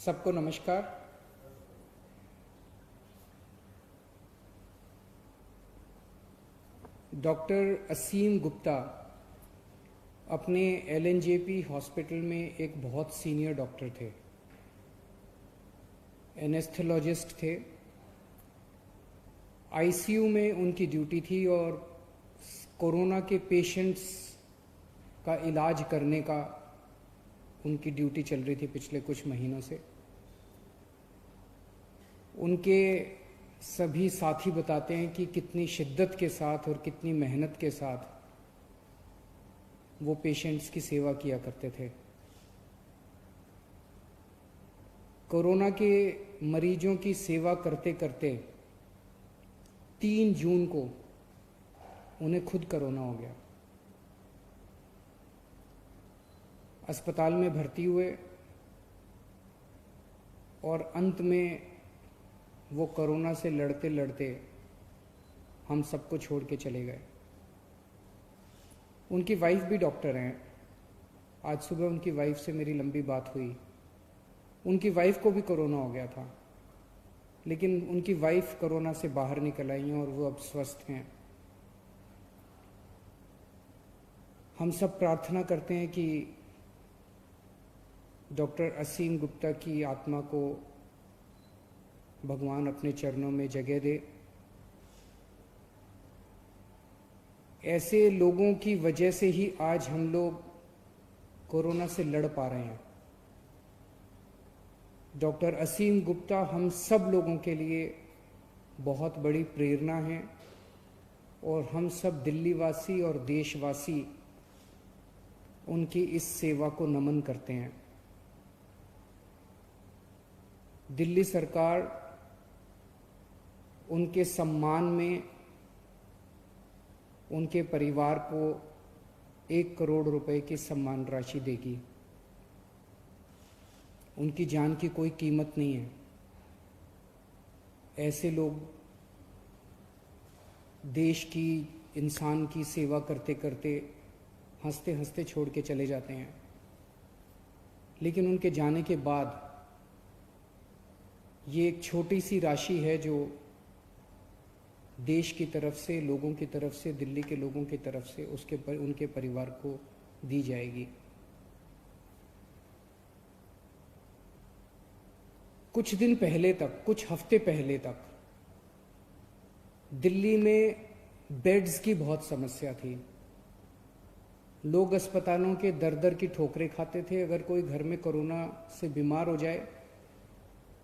सबको नमस्कार। डॉक्टर असीम गुप्ता अपने एलएनजेपी हॉस्पिटल में एक बहुत सीनियर डॉक्टर थे, एनेस्थेलॉजिस्ट थे। आईसीयू में उनकी ड्यूटी थी और कोरोना के पेशेंट्स का इलाज करने का उनकी ड्यूटी चल रही थी पिछले कुछ महीनों से। उनके सभी साथी बताते हैं कि कितनी शिद्दत के साथ और कितनी मेहनत के साथ वो पेशेंट्स की सेवा किया करते थे। कोरोना के मरीजों की सेवा करते करते 3 जून को उन्हें खुद कोरोना हो गया। अस्पताल में भर्ती हुए और अंत में वो कोरोना से लड़ते लड़ते हम सबको छोड़ के चले गए। उनकी वाइफ भी डॉक्टर हैं। आज सुबह उनकी वाइफ से मेरी लंबी बात हुई। उनकी वाइफ को भी कोरोना हो गया था, लेकिन उनकी वाइफ कोरोना से बाहर निकल आई हैं और वो अब स्वस्थ हैं। हम सब प्रार्थना करते हैं कि डॉक्टर असीम गुप्ता की आत्मा को भगवान अपने चरणों में जगह दे। ऐसे लोगों की वजह से ही आज हम लोग कोरोना से लड़ पा रहे हैं। डॉक्टर असीम गुप्ता हम सब लोगों के लिए बहुत बड़ी प्रेरणा हैं और हम सब दिल्ली वासी और देशवासी उनकी इस सेवा को नमन करते हैं। दिल्ली सरकार उनके सम्मान में उनके परिवार को 1 करोड़ रुपए की सम्मान राशि देगी। उनकी जान की कोई कीमत नहीं है। ऐसे लोग देश की, इंसान की सेवा करते करते हंसते हंसते छोड़ के चले जाते हैं, लेकिन उनके जाने के बाद ये एक छोटी सी राशि है जो देश की तरफ से, लोगों की तरफ से, दिल्ली के लोगों की तरफ से उनके परिवार को दी जाएगी। कुछ दिन पहले तक, कुछ हफ्ते पहले तक दिल्ली में बेड्स की बहुत समस्या थी। लोग अस्पतालों के दर दर की ठोकरें खाते थे। अगर कोई घर में कोरोना से बीमार हो जाए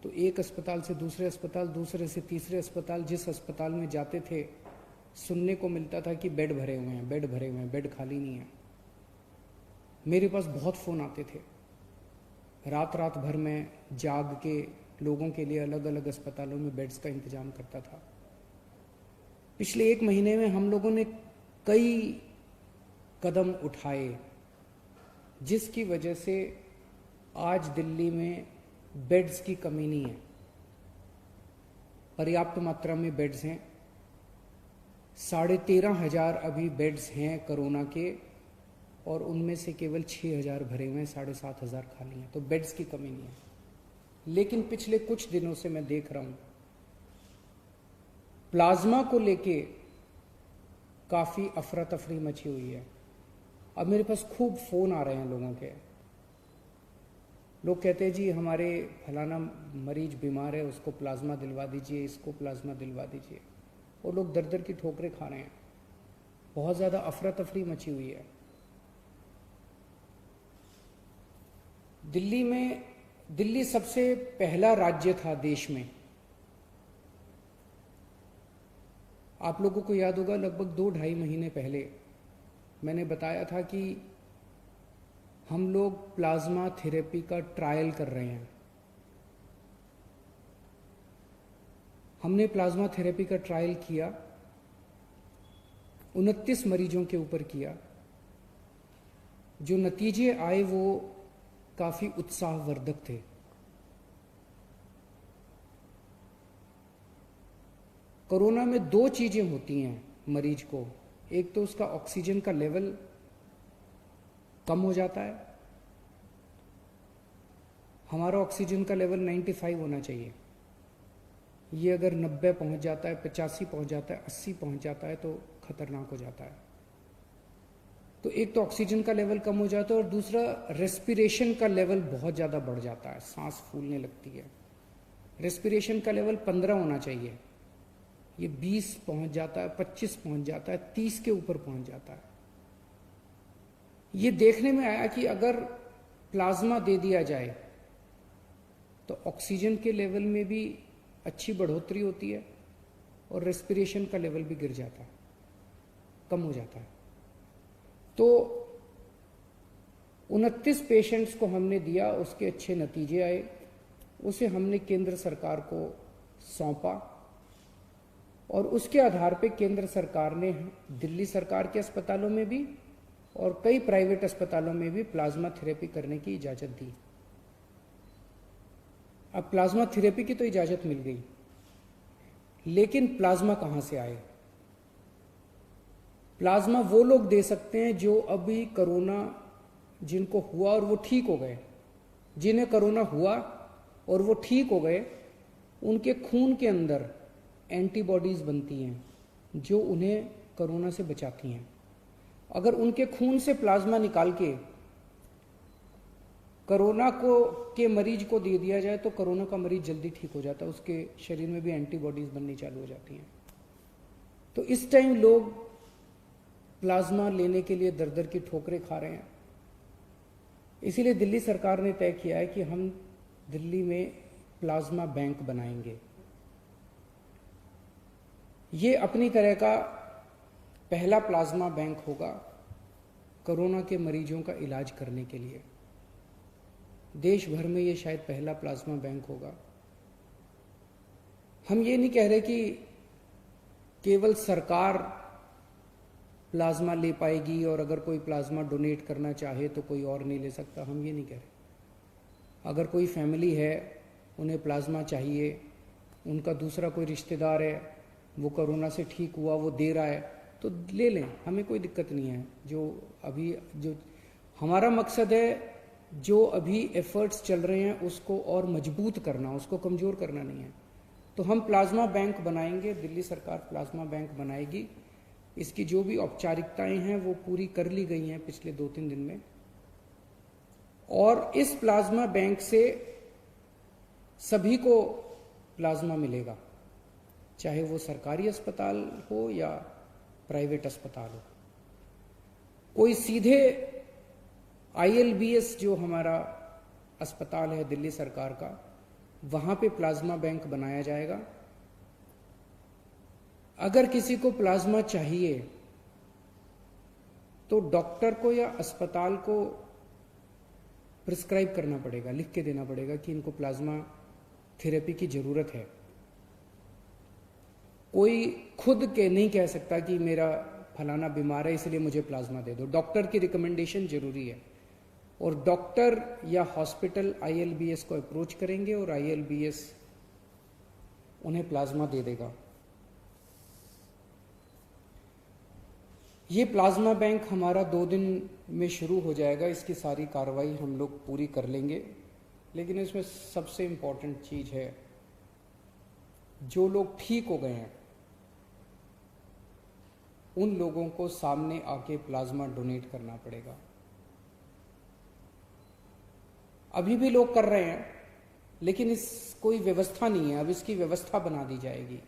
तो एक अस्पताल से दूसरे अस्पताल, दूसरे से तीसरे अस्पताल, जिस अस्पताल में जाते थे सुनने को मिलता था कि बेड भरे हुए हैं, बेड भरे हुए हैं, बेड खाली नहीं है। मेरे पास बहुत फ़ोन आते थे। रात रात भर में जाग के लोगों के लिए अलग अलग अस्पतालों में बेड्स का इंतजाम करता था। पिछले 1 महीने में हम लोगों ने कई कदम उठाए, जिसकी वजह से आज दिल्ली में बेड्स की कमी नहीं है। पर्याप्त मात्रा में बेड्स हैं। 13,500 अभी बेड्स हैं कोरोना के, और उनमें से केवल 6,000 भरे हुए हैं, 7,500 खाली हैं। तो बेड्स की कमी नहीं है। लेकिन पिछले कुछ दिनों से मैं देख रहा हूं प्लाज्मा को लेके काफ़ी अफरा तफरी मची हुई है। अब मेरे पास खूब फ़ोन आ रहे हैं लोगों के। लोग कहते हैं जी हमारे फलाना मरीज बीमार है, उसको प्लाज्मा दिलवा दीजिए, इसको प्लाज्मा दिलवा दीजिए। और लोग दर दर की ठोकरें खा रहे हैं। बहुत ज़्यादा अफरा तफरी मची हुई है दिल्ली में। दिल्ली सबसे पहला राज्य था देश में। आप लोगों को याद होगा लगभग 2-2.5 महीने पहले मैंने बताया था कि हम लोग प्लाज्मा थेरेपी का ट्रायल कर रहे हैं। हमने प्लाज्मा थेरेपी का ट्रायल किया, 29 मरीजों के ऊपर किया। जो नतीजे आए वो काफ़ी उत्साहवर्धक थे। कोरोना में 2 चीज़ें होती हैं मरीज को। एक तो उसका ऑक्सीजन का लेवल कम हो जाता है, हमारा ऑक्सीजन का लेवल 95 होना चाहिए। ये अगर 90 पहुंच जाता है, 85 पहुंच जाता है, 80 पहुंच जाता है तो खतरनाक हो जाता है। तो एक तो ऑक्सीजन का लेवल कम हो जाता है और दूसरा रेस्पिरेशन का लेवल बहुत ज़्यादा बढ़ जाता है, सांस फूलने लगती है। रेस्पिरेशन का लेवल 15 होना चाहिए, ये 20 पहुंच जाता है, 25 पहुंच जाता है, 30 के ऊपर पहुंच जाता है। ये देखने में आया कि अगर प्लाज्मा दे दिया जाए तो ऑक्सीजन के लेवल में भी अच्छी बढ़ोतरी होती है और रेस्पिरेशन का लेवल भी गिर जाता है, कम हो जाता है। तो 29 पेशेंट्स को हमने दिया, उसके अच्छे नतीजे आए, उसे हमने केंद्र सरकार को सौंपा और उसके आधार पे केंद्र सरकार ने दिल्ली सरकार के अस्पतालों में भी और कई प्राइवेट अस्पतालों में भी प्लाज्मा थेरेपी करने की इजाजत दी। अब प्लाज्मा थेरेपी की तो इजाजत मिल गई, लेकिन प्लाज्मा कहां से आए? प्लाज्मा वो लोग दे सकते हैं जो अभी कोरोना जिनको हुआ और वो ठीक हो गए। जिन्हें कोरोना हुआ और वो ठीक हो गए, उनके खून के अंदर एंटीबॉडीज बनती हैं जो उन्हें कोरोना से बचाती हैं। अगर उनके खून से प्लाज्मा निकाल के कोरोना के मरीज को दे दिया जाए तो कोरोना का मरीज जल्दी ठीक हो जाता है, उसके शरीर में भी एंटीबॉडीज बननी चालू हो जाती हैं। तो इस टाइम लोग प्लाज्मा लेने के लिए दर दर की ठोकरें खा रहे हैं। इसीलिए दिल्ली सरकार ने तय किया है कि हम दिल्ली में प्लाज्मा बैंक बनाएंगे। ये अपनी तरह का पहला प्लाज्मा बैंक होगा कोरोना के मरीजों का इलाज करने के लिए। देश भर में ये शायद पहला प्लाज्मा बैंक होगा। हम ये नहीं कह रहे कि केवल सरकार प्लाज्मा ले पाएगी और अगर कोई प्लाज्मा डोनेट करना चाहे तो कोई और नहीं ले सकता, हम ये नहीं कह रहे। अगर कोई फैमिली है, उन्हें प्लाज्मा चाहिए, उनका दूसरा कोई रिश्तेदार है, वो कोरोना से ठीक हुआ, वो दे रहा है, तो ले लें, हमें कोई दिक्कत नहीं है। जो हमारा मकसद है, जो अभी एफर्ट्स चल रहे हैं उसको और मजबूत करना, उसको कमज़ोर करना नहीं है। तो हम प्लाज्मा बैंक बनाएंगे, दिल्ली सरकार प्लाज्मा बैंक बनाएगी। इसकी जो भी औपचारिकताएं हैं वो पूरी कर ली गई हैं पिछले 2-3 दिन में। और इस प्लाज्मा बैंक से सभी को प्लाज्मा मिलेगा, चाहे वो सरकारी अस्पताल हो या प्राइवेट अस्पताल हो। कोई सीधे ILBS जो हमारा अस्पताल है दिल्ली सरकार का, वहां पे प्लाज्मा बैंक बनाया जाएगा। अगर किसी को प्लाज्मा चाहिए तो डॉक्टर को या अस्पताल को प्रिस्क्राइब करना पड़ेगा, लिख के देना पड़ेगा कि इनको प्लाज्मा थेरेपी की जरूरत है। कोई खुद के नहीं कह सकता कि मेरा फलाना बीमार है इसलिए मुझे प्लाज्मा दे दो। डॉक्टर की रिकमेंडेशन जरूरी है और डॉक्टर या हॉस्पिटल ILBS को अप्रोच करेंगे और ILBS उन्हें प्लाज्मा दे देगा। ये प्लाज्मा बैंक हमारा 2 दिन में शुरू हो जाएगा। इसकी सारी कार्रवाई हम लोग पूरी कर लेंगे, लेकिन इसमें सबसे इम्पोर्टेंट चीज है, जो लोग ठीक हो गए हैं उन लोगों को सामने आके प्लाज्मा डोनेट करना पड़ेगा। अभी भी लोग कर रहे हैं, लेकिन इस कोई व्यवस्था नहीं है, अब इसकी व्यवस्था बना दी जाएगी।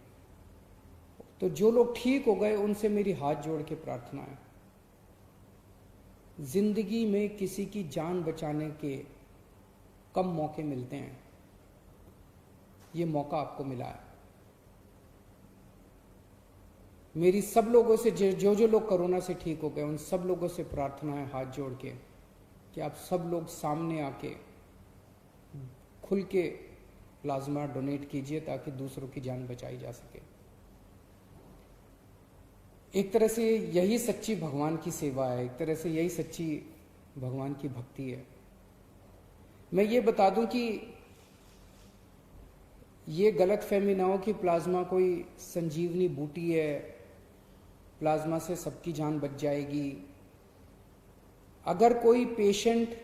तो जो लोग ठीक हो गए उनसे मेरी हाथ जोड़ के प्रार्थना है, जिंदगी में किसी की जान बचाने के कम मौके मिलते हैं, ये मौका आपको मिला है। मेरी सब लोगों से जो लोग कोरोना से ठीक हो गए उन सब लोगों से प्रार्थना है हाथ जोड़ के कि आप सब लोग सामने आके खुल के प्लाज्मा डोनेट कीजिए ताकि दूसरों की जान बचाई जा सके। एक तरह से यही सच्ची भगवान की सेवा है, एक तरह से यही सच्ची भगवान की भक्ति है। मैं ये बता दूं कि ये गलत फहमी ना हो कि प्लाज्मा कोई संजीवनी बूटी है, प्लाज्मा से सबकी जान बच जाएगी। अगर कोई पेशेंट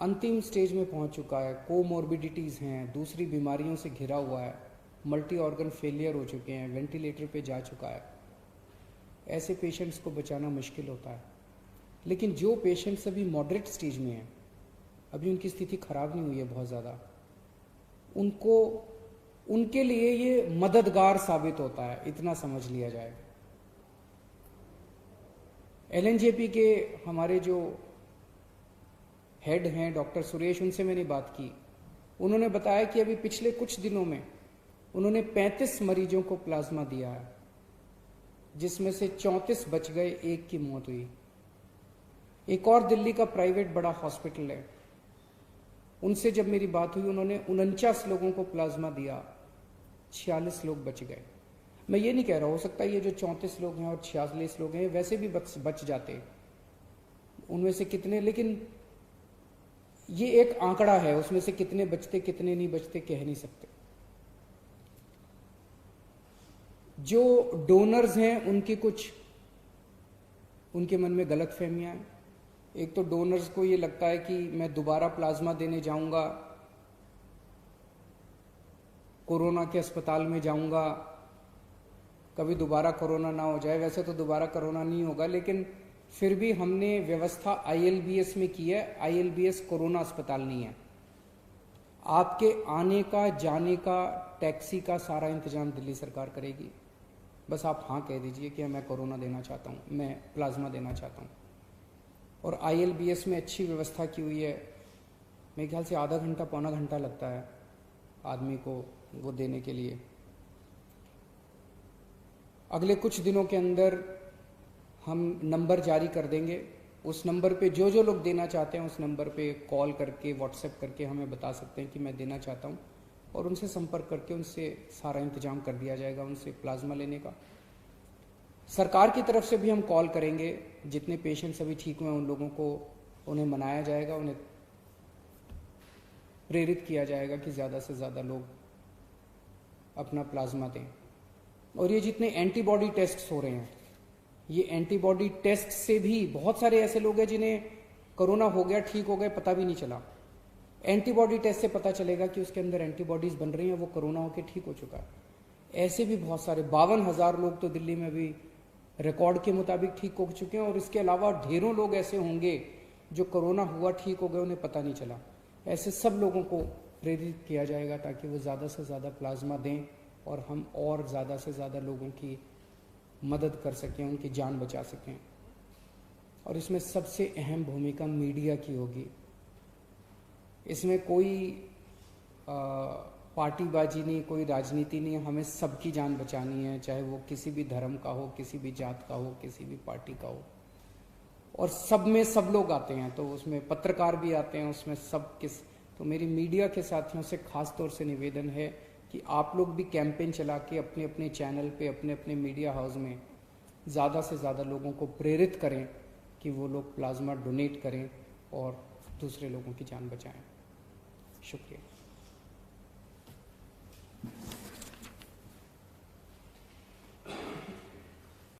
अंतिम स्टेज में पहुंच चुका है, कोमॉर्बिडिटीज़ हैं, दूसरी बीमारियों से घिरा हुआ है, मल्टी ऑर्गन फेलियर हो चुके हैं, वेंटिलेटर पे जा चुका है, ऐसे पेशेंट्स को बचाना मुश्किल होता है। लेकिन जो पेशेंट्स अभी मॉडरेट स्टेज में हैं, अभी उनकी स्थिति खराब नहीं हुई है बहुत ज़्यादा, उनके लिए ये मददगार साबित होता है, इतना समझ लिया जाए। LNJP के हमारे जो हेड हैं डॉक्टर सुरेश, उनसे मैंने बात की। उन्होंने बताया कि अभी पिछले कुछ दिनों में उन्होंने 35 मरीजों को प्लाज्मा दिया है, जिसमें से 34 बच गए, एक की मौत हुई। एक और दिल्ली का प्राइवेट बड़ा हॉस्पिटल है, उनसे जब मेरी बात हुई, उन्होंने 49 लोगों को प्लाज्मा दिया, 46 लोग बच गए। मैं ये नहीं कह रहा, हो सकता है ये जो 34 लोग हैं और 46 लोग हैं वैसे भी बच जाते उनमें से कितने, लेकिन ये एक आंकड़ा है, उसमें से कितने बचते कितने नहीं बचते कह नहीं सकते। जो डोनर्स हैं उनके मन में गलत फहमियां हैं। एक तो डोनर्स को ये लगता है कि मैं दोबारा प्लाज्मा देने जाऊंगा, कोरोना के अस्पताल में जाऊंगा, कभी दोबारा कोरोना ना हो जाए। वैसे तो दोबारा कोरोना नहीं होगा, लेकिन फिर भी हमने व्यवस्था ILBS में की है। ILBS कोरोना अस्पताल नहीं है। आपके आने का, जाने का, टैक्सी का सारा इंतजाम दिल्ली सरकार करेगी। बस आप हाँ कह दीजिए कि मैं कोरोना देना चाहता हूँ, मैं प्लाज्मा देना चाहता हूँ। और ILBS में अच्छी व्यवस्था की हुई है। मेरे ख्याल से आधा घंटा पौना घंटा लगता है आदमी को वो देने के लिए। अगले कुछ दिनों के अंदर हम नंबर जारी कर देंगे। उस नंबर पे जो जो लोग देना चाहते हैं, उस नंबर पे कॉल करके, व्हाट्सएप करके हमें बता सकते हैं कि मैं देना चाहता हूँ, और उनसे संपर्क करके उनसे सारा इंतजाम कर दिया जाएगा उनसे प्लाज्मा लेने का। सरकार की तरफ से भी हम कॉल करेंगे, जितने पेशेंट्स अभी ठीक हुए उन लोगों को, उन्हें मनाया जाएगा, उन्हें प्रेरित किया जाएगा कि ज़्यादा से ज़्यादा लोग अपना प्लाज्मा दें। और ये जितने एंटीबॉडी टेस्ट हो रहे हैं, ये एंटीबॉडी टेस्ट से भी बहुत सारे ऐसे लोग हैं जिन्हें कोरोना हो गया, ठीक हो गए, पता भी नहीं चला। एंटीबॉडी टेस्ट से पता चलेगा कि उसके अंदर एंटीबॉडीज बन रही हैं, वो कोरोना होकर ठीक हो चुका है। ऐसे भी बहुत सारे 52,000 लोग तो दिल्ली में भी रिकॉर्ड के मुताबिक ठीक हो चुके हैं, और इसके अलावा ढेरों लोग ऐसे होंगे जो कोरोना हुआ, ठीक हो गए, उन्हें पता नहीं चला। ऐसे सब लोगों को प्रेरित किया जाएगा ताकि वो ज़्यादा से ज़्यादा प्लाज्मा दें और हम और ज़्यादा से ज़्यादा लोगों की मदद कर सकें, उनकी जान बचा सकें। और इसमें सबसे अहम भूमिका मीडिया की होगी। इसमें कोई पार्टीबाजी नहीं, कोई राजनीति नहीं, हमें सबकी जान बचानी है, चाहे वो किसी भी धर्म का हो, किसी भी जात का हो, किसी भी पार्टी का हो। और सब में सब लोग आते हैं, तो उसमें पत्रकार भी आते हैं, उसमें तो मेरी मीडिया के साथियों से खास तौर से निवेदन है कि आप लोग भी कैंपेन चला के अपने अपने चैनल पे, अपने अपने मीडिया हाउस में ज़्यादा से ज़्यादा लोगों को प्रेरित करें कि वो लोग प्लाज्मा डोनेट करें और दूसरे लोगों की जान बचाएं। शुक्रिया।